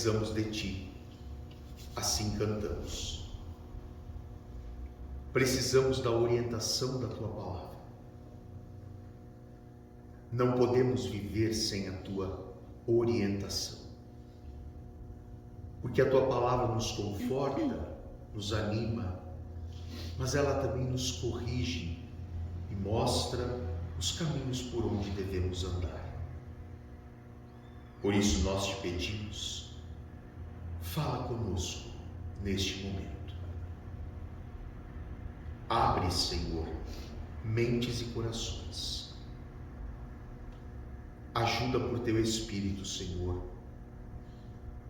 precisamos de Ti. Assim cantamos. Precisamos da orientação da Tua palavra. Não podemos viver sem a Tua orientação. Porque a Tua palavra nos conforta, nos anima, mas ela também nos corrige e mostra os caminhos por onde devemos andar. Por isso nós te pedimos, fala conosco neste momento. Abre, Senhor, mentes e corações. Ajuda por Teu Espírito, Senhor,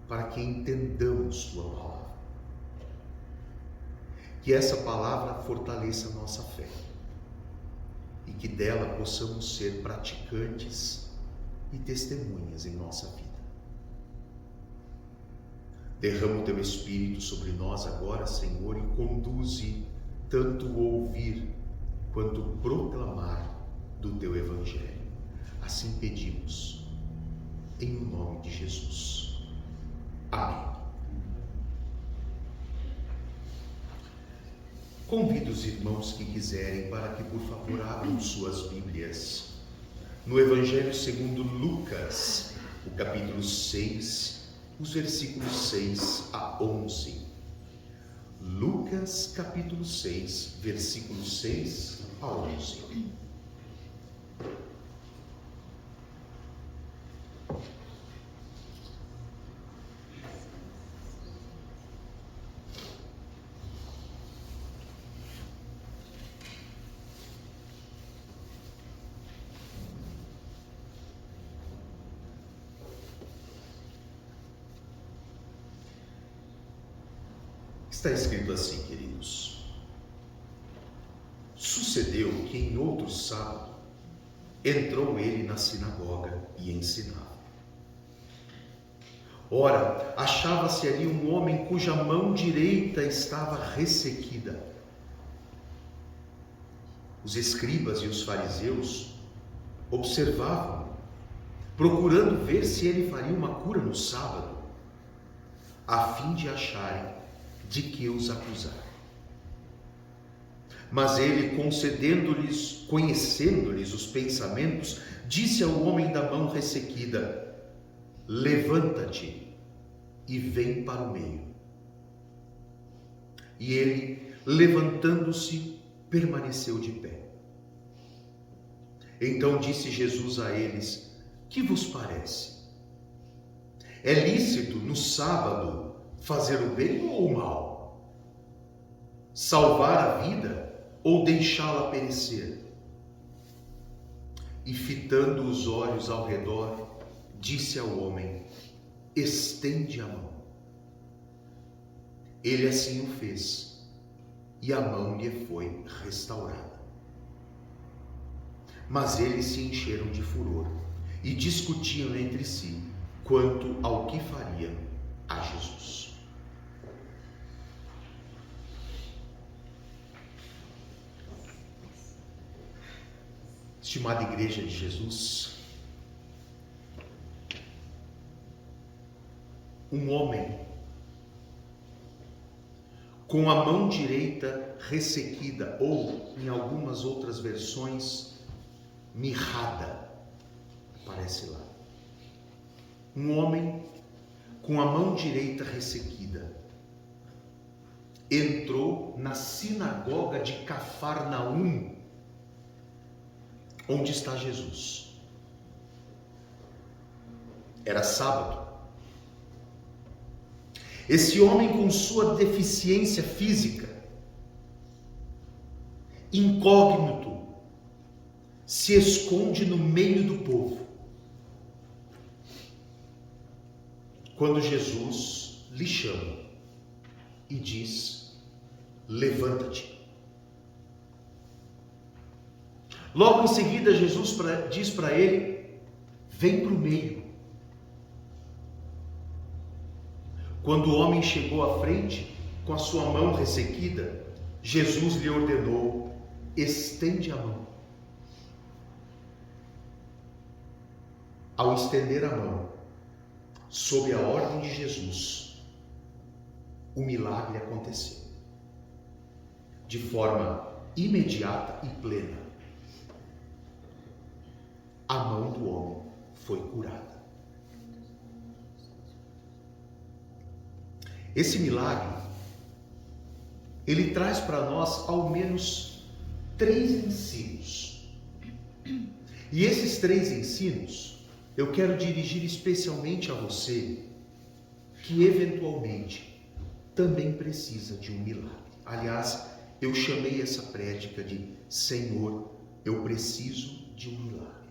para que entendamos Tua palavra. Que essa palavra fortaleça a nossa fé e que dela possamos ser praticantes e testemunhas em nossa vida. Derrama o Teu Espírito sobre nós agora, Senhor, e conduze tanto o ouvir quanto o proclamar do Teu Evangelho. Assim pedimos, em nome de Jesus. Amém. Convido os irmãos que quiserem para que, por favor, abram suas Bíblias no Evangelho segundo Lucas, o capítulo 6, os versículos 6 a 11. Lucas, capítulo 6, versículos 6 a 11. Está escrito assim, queridos: sucedeu que em outro sábado entrou ele na sinagoga e ensinava. Ora, achava-se ali um homem cuja mão direita estava ressequida. Os escribas e os fariseus observavam, procurando ver se ele faria uma cura no sábado, a fim de acharem de que os acusar. Mas ele, conhecendo-lhes os pensamentos, disse ao homem da mão ressequida: levanta-te e vem para o meio. E ele, levantando-se, permaneceu de pé. Então disse Jesus a eles: que vos parece? É lícito no sábado fazer o bem ou o mal? Salvar a vida ou deixá-la perecer? E fitando os olhos ao redor, disse ao homem: estende a mão. Ele assim o fez, e a mão lhe foi restaurada. Mas eles se encheram de furor e discutiam entre si quanto ao que fariam a Jesus. Estimada Igreja de Jesus, um homem com a mão direita ressequida, ou em algumas outras versões, mirrada, aparece lá. Um homem com a mão direita ressequida entrou na sinagoga de Cafarnaum, onde está Jesus. Era sábado. Esse homem, com sua deficiência física, incógnito, se esconde no meio do povo. Quando Jesus lhe chama e diz: levanta-te. Logo em seguida, Jesus diz para ele: vem para o meio. Quando o homem chegou à frente, com a sua mão ressequida, Jesus lhe ordenou: estende a mão. Ao estender a mão, sob a ordem de Jesus, o milagre aconteceu. De forma imediata e plena, a mão do homem foi curada. Esse milagre, ele traz para nós ao menos 3 ensinos. E esses 3 ensinos, eu quero dirigir especialmente a você, que eventualmente também precisa de um milagre. Aliás, eu chamei essa prédica de Senhor, eu preciso de um milagre.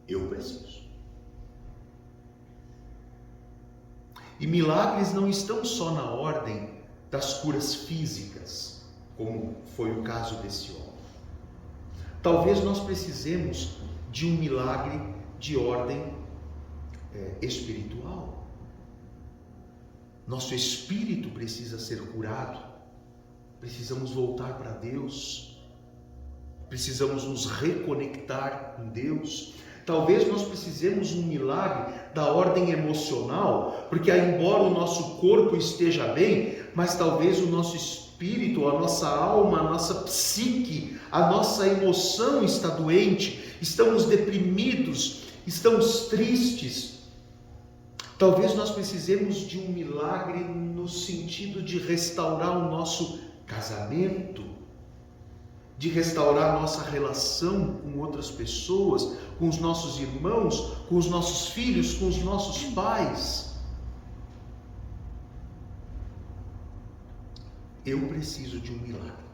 Eu preciso. E milagres não estão só na ordem das curas físicas, como foi o caso desse homem. Talvez nós precisemos de um milagre de ordem espiritual. Nosso espírito precisa ser curado. Precisamos voltar para Deus. Precisamos nos reconectar com Deus. Talvez nós precisemos um milagre da ordem emocional, porque embora o nosso corpo esteja bem, mas talvez o nosso espírito, a nossa alma, a nossa psique, a nossa emoção está doente, estamos deprimidos, estamos tristes. Talvez nós precisemos de um milagre no sentido de restaurar o nosso casamento, de restaurar a nossa relação com outras pessoas, com os nossos irmãos, com os nossos filhos, com os nossos pais. Eu preciso de um milagre.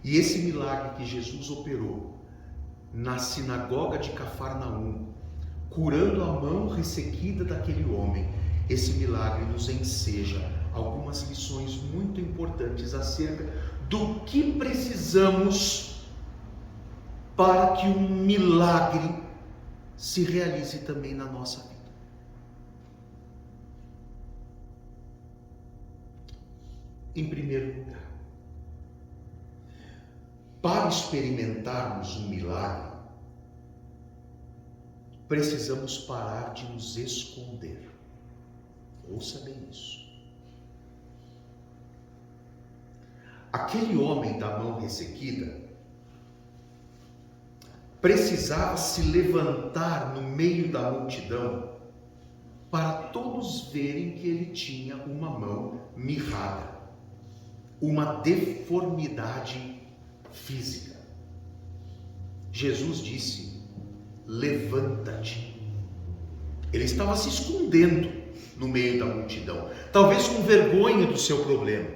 E esse milagre que Jesus operou na sinagoga de Cafarnaum, curando a mão ressequida daquele homem, esse milagre nos enseja algumas lições muito importantes acerca do que precisamos para que um milagre se realize também na nossa vida. Em primeiro lugar, para experimentarmos um milagre, precisamos parar de nos esconder. Ouça bem isso. Aquele homem da mão ressequida precisava se levantar no meio da multidão para todos verem que ele tinha uma mão mirrada, uma deformidade física. Jesus disse: levanta-te. Ele estava se escondendo no meio da multidão, talvez com vergonha do seu problema.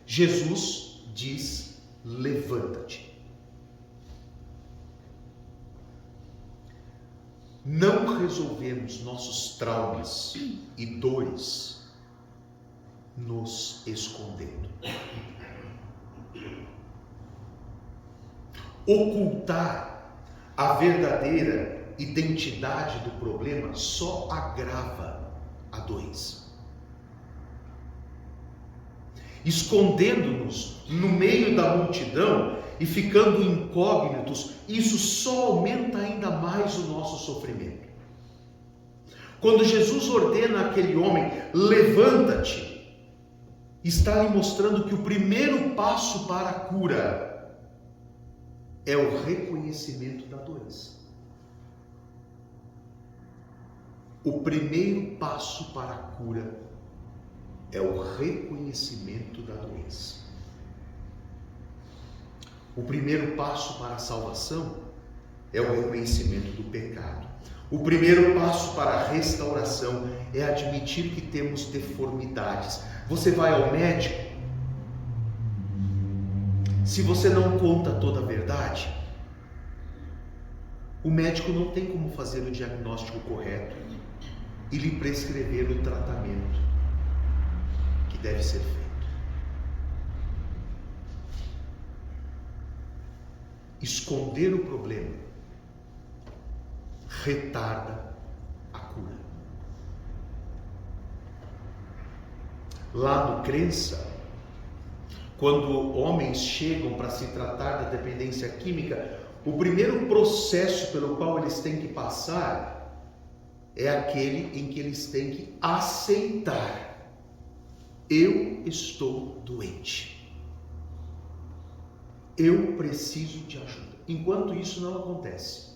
Jesus diz: levanta-te. Não resolvemos nossos traumas e dores nos escondendo. Ocultar a verdadeira identidade do problema só agrava a doença. Escondendo-nos no meio da multidão e ficando incógnitos, isso só aumenta ainda mais o nosso sofrimento. Quando Jesus ordena àquele homem: levanta-te, está lhe mostrando que o primeiro passo para a cura é o reconhecimento da doença. O primeiro passo para a cura é o reconhecimento da doença. O primeiro passo para a salvação é o reconhecimento do pecado. O primeiro passo para a restauração é admitir que temos deformidades. Você vai ao médico, se você não conta toda a verdade, o médico não tem como fazer o diagnóstico correto e lhe prescrever o tratamento que deve ser feito. Esconder o problema retarda a cura. Lá no Crença, quando homens chegam para se tratar da dependência química, o primeiro processo pelo qual eles têm que passar é aquele em que eles têm que aceitar: eu estou doente, eu preciso de ajuda. Enquanto isso não acontece,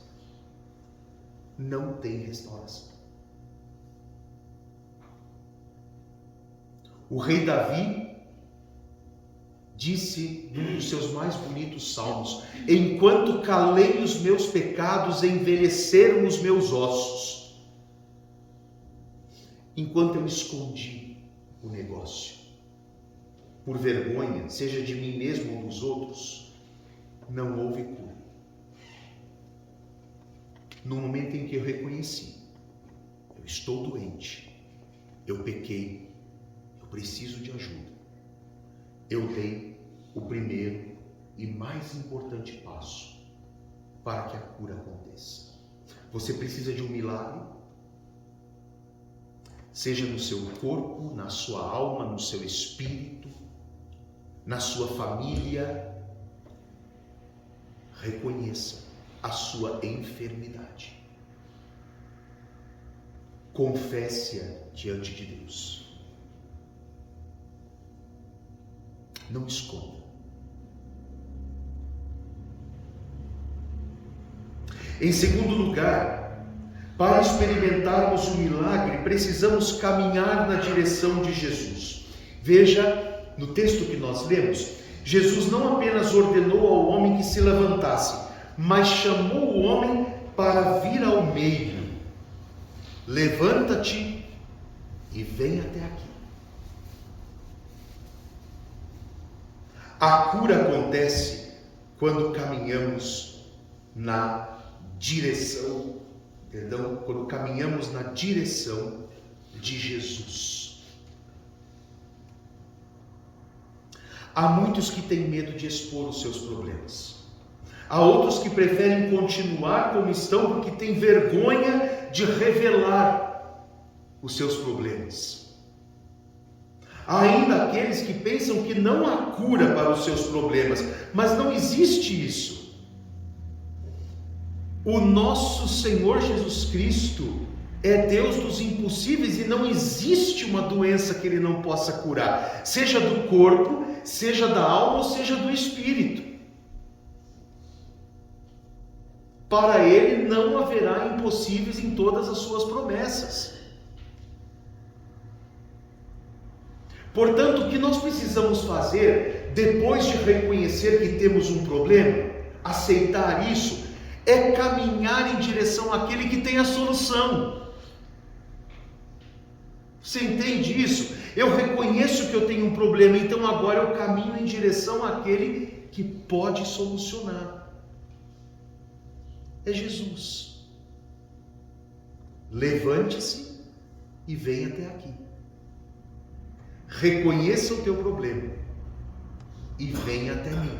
não tem restauração. O rei Davi disse num dos seus mais bonitos salmos: enquanto calei os meus pecados, envelheceram os meus ossos. Enquanto eu escondi o negócio, por vergonha, seja de mim mesmo ou dos outros, não houve cura. No momento em que eu reconheci: eu estou doente, eu pequei, eu preciso de ajuda, eu dei o primeiro e mais importante passo para que a cura aconteça. Você precisa de um milagre? Seja no seu corpo, na sua alma, no seu espírito, na sua família. Reconheça a sua enfermidade. Confesse-a diante de Deus. Não esconda. Em segundo lugar, para experimentarmos o milagre, precisamos caminhar na direção de Jesus. Veja, no texto que nós lemos, Jesus não apenas ordenou ao homem que se levantasse, mas chamou o homem para vir ao meio. Levanta-te e vem até aqui. A cura acontece quando caminhamos na direção, quando caminhamos na direção de Jesus. Há muitos que têm medo de expor os seus problemas. Há outros que preferem continuar como estão porque têm vergonha de revelar os seus problemas. Há ainda aqueles que pensam que não há cura para os seus problemas, mas não existe isso. O nosso Senhor Jesus Cristo é Deus dos impossíveis e não existe uma doença que Ele não possa curar, seja do corpo, seja da alma ou seja do espírito. Para Ele não haverá impossíveis em todas as suas promessas. Portanto, o que nós precisamos fazer, depois de reconhecer que temos um problema, aceitar isso, é caminhar em direção àquele que tem a solução. Você entende isso? Eu reconheço que eu tenho um problema, então agora eu caminho em direção àquele que pode solucionar. É Jesus. Levante-se e venha até aqui. Reconheça o teu problema e venha até mim.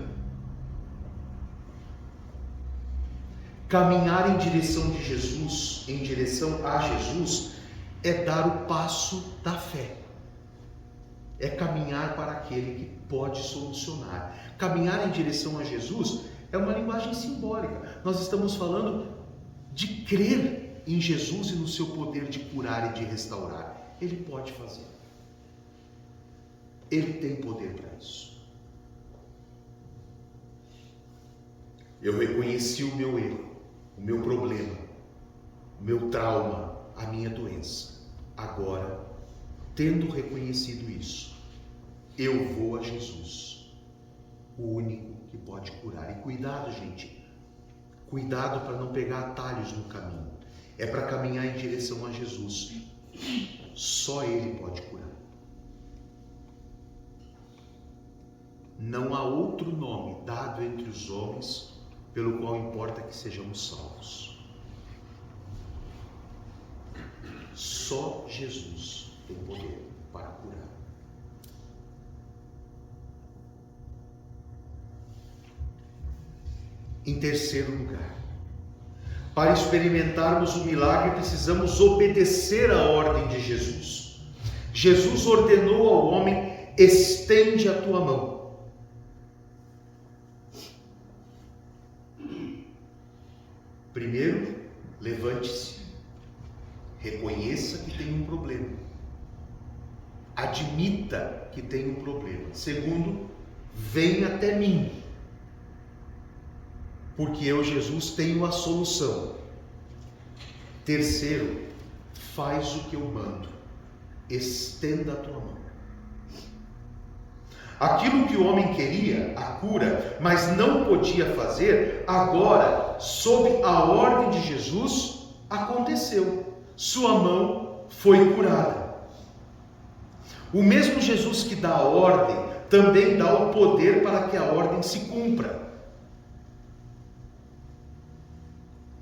Caminhar em direção de Jesus, em direção a Jesus, é dar o passo da fé. É caminhar para aquele que pode solucionar. Caminhar em direção a Jesus é uma linguagem simbólica. Nós estamos falando de crer em Jesus e no seu poder de curar e de restaurar. Ele pode fazer. Ele tem poder para isso. Eu reconheci o meu erro, o meu problema, o meu trauma, a minha doença. Agora, tendo reconhecido isso, eu vou a Jesus, o único que pode curar. E cuidado, gente, cuidado para não pegar atalhos no caminho. É para caminhar em direção a Jesus. Só Ele pode curar. Não há outro nome dado entre os homens pelo qual importa que sejamos salvos. Só Jesus tem poder para curar. Em terceiro lugar, para experimentarmos o milagre, precisamos obedecer à ordem de Jesus. Jesus ordenou ao homem: estende a tua mão. Primeiro, levante-se, reconheça que tem um problema, admita que tem um problema. Segundo, venha até mim, porque eu, Jesus, tenho a solução. Terceiro, faz o que eu mando, estenda a tua mão. Aquilo que o homem queria, a cura, mas não podia fazer, agora, sob a ordem de Jesus, aconteceu. Sua mão foi curada. O mesmo Jesus que dá a ordem, também dá o poder para que a ordem se cumpra.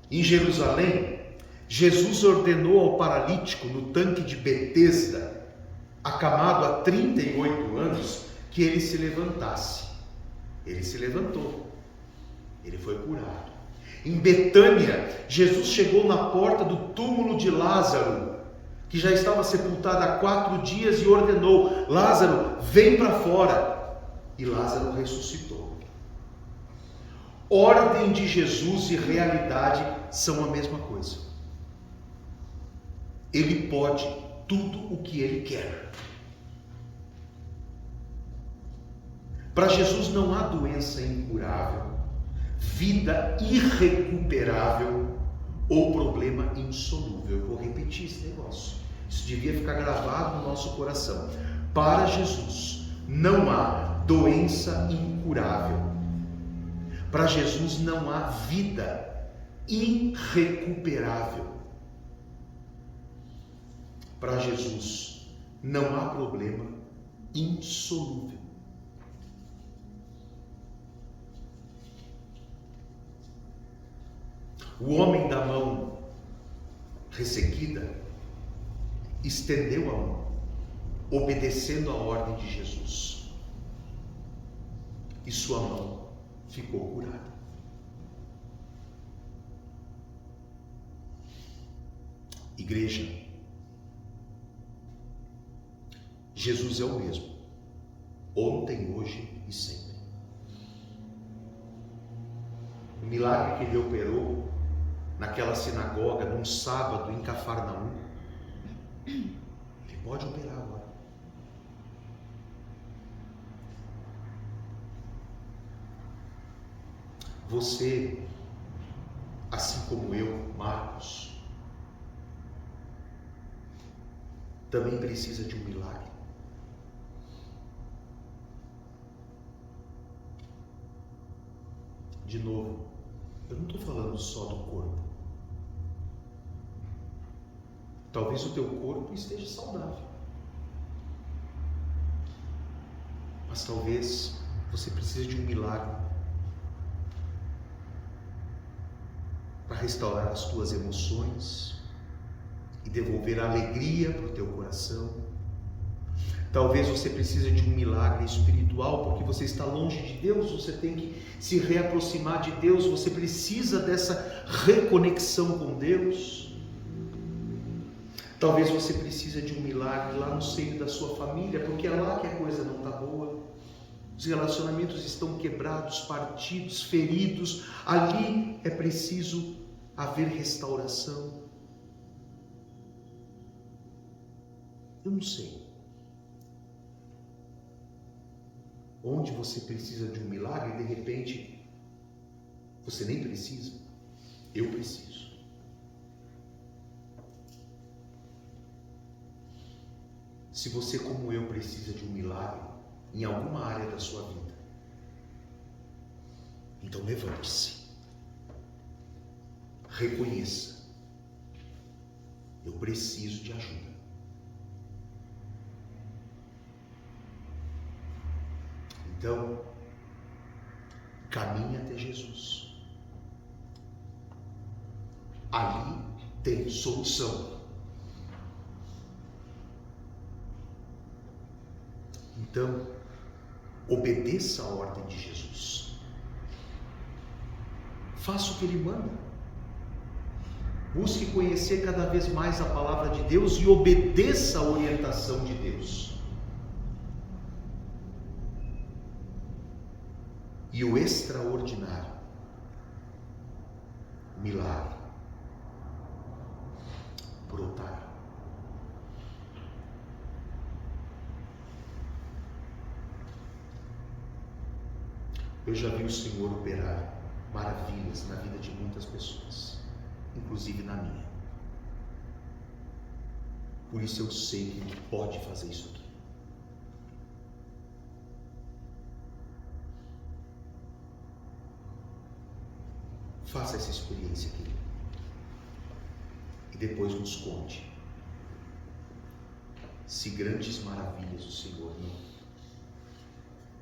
Em Jerusalém, Jesus ordenou ao paralítico no tanque de Betesda, acamado há 38 anos, que ele se levantasse. Ele se levantou. Ele foi curado. Em Betânia, Jesus chegou na porta do túmulo de Lázaro, que já estava sepultado há 4 dias, e ordenou: Lázaro, vem para fora. E Lázaro ressuscitou. Ordem de Jesus e realidade são a mesma coisa. Ele pode tudo o que ele quer. Para Jesus não há doença incurável, vida irrecuperável ou problema insolúvel. Eu vou repetir esse negócio. Isso devia ficar gravado no nosso coração. Para Jesus não há doença incurável. Para Jesus não há vida irrecuperável. Para Jesus não há problema insolúvel. O homem da mão ressequida estendeu a mão, obedecendo a ordem de Jesus, e sua mão ficou curada. Igreja, Jesus é o mesmo, ontem, hoje e sempre. O milagre que ele operou naquela sinagoga, num sábado em Cafarnaum, ele pode operar agora. Você, assim como eu, Marcos, também precisa de um milagre. De novo, eu não estou falando só do corpo. Talvez o teu corpo esteja saudável, mas talvez você precise de um milagre para restaurar as tuas emoções e devolver a alegria para o teu coração. Talvez você precise de um milagre espiritual, porque você está longe de Deus, você tem que se reaproximar de Deus, você precisa dessa reconexão com Deus. Talvez você precise de um milagre lá no seio da sua família, porque é lá que a coisa não está boa. Os relacionamentos estão quebrados, partidos, feridos. Ali é preciso haver restauração. Eu não sei onde você precisa de um milagre e de repente você nem precisa. Eu preciso. Se você, como eu, precisa de um milagre em alguma área da sua vida, então levante-se. Reconheça: eu preciso de ajuda. Então, caminhe até Jesus. Ali tem solução. Então, obedeça a ordem de Jesus. Faça o que Ele manda. Busque conhecer cada vez mais a palavra de Deus e obedeça a orientação de Deus. E o extraordinário milagre brotará. Eu já vi o Senhor operar maravilhas na vida de muitas pessoas, inclusive na minha. Por isso eu sei que Ele pode fazer isso aqui. Faça essa experiência, querido. E depois nos conte se grandes maravilhas o Senhor não.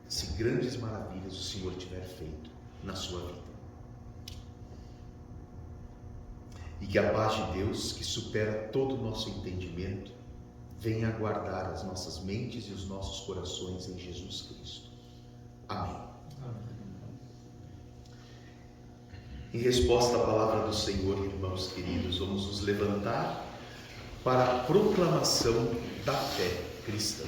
Se grandes maravilhas o Senhor tiver feito na sua vida. E que a paz de Deus, que supera todo o nosso entendimento, venha guardar as nossas mentes e os nossos corações em Jesus Cristo. Amém. Em resposta à palavra do Senhor, irmãos queridos, vamos nos levantar para a proclamação da fé cristã.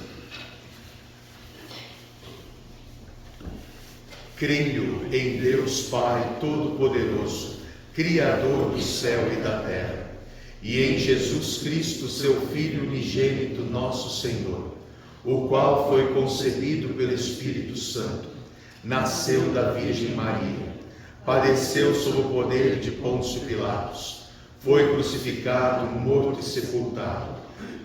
Creio em Deus Pai Todo-Poderoso, Criador do céu e da terra, e em Jesus Cristo, seu Filho unigênito, nosso Senhor, o qual foi concebido pelo Espírito Santo, nasceu da Virgem Maria, padeceu sob o poder de Pôncio Pilatos, foi crucificado, morto e sepultado,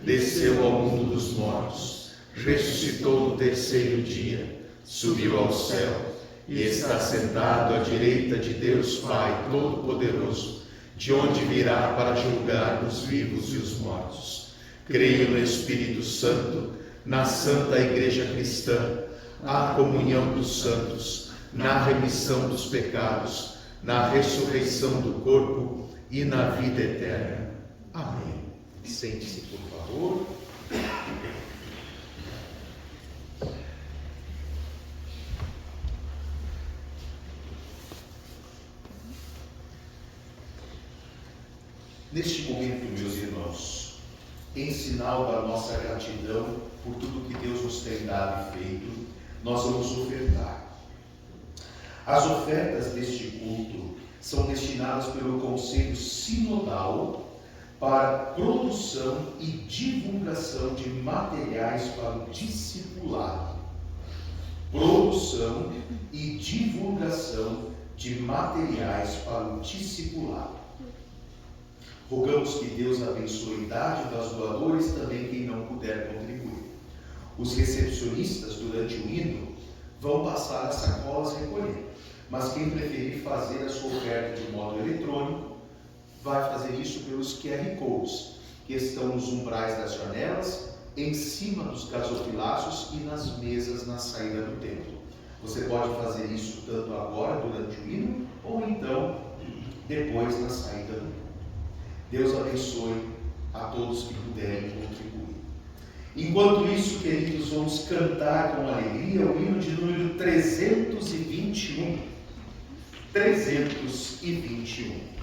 desceu ao mundo dos mortos, ressuscitou no terceiro dia, subiu ao céu e está sentado à direita de Deus Pai Todo-Poderoso, de onde virá para julgar os vivos e os mortos. Creio no Espírito Santo, na Santa Igreja Cristã, a comunhão dos santos, na remissão dos pecados, na ressurreição do corpo e na vida eterna. Amém. Sente-se, por favor. Neste momento, meus irmãos, em sinal da nossa gratidão por tudo que Deus nos tem dado e feito, nós vamos ofertar. As ofertas deste culto são destinadas pelo Conselho Sinodal para produção e divulgação de materiais para o discipulado. Produção e divulgação de materiais para o discipulado. Rogamos que Deus abençoe a dádiva dos doadores, também quem não puder contribuir. Os recepcionistas, durante o hino, vão passar as sacolas recolhendo, mas quem preferir fazer a sua oferta de modo eletrônico, vai fazer isso pelos QR Codes, que estão nos umbrais das janelas, em cima dos gasofilácios e nas mesas na saída do templo. Você pode fazer isso tanto agora, durante o hino, ou então depois na saída do templo. Deus abençoe a todos que puderem contribuir. Enquanto isso, queridos, vamos cantar com alegria o hino de número 321. 321.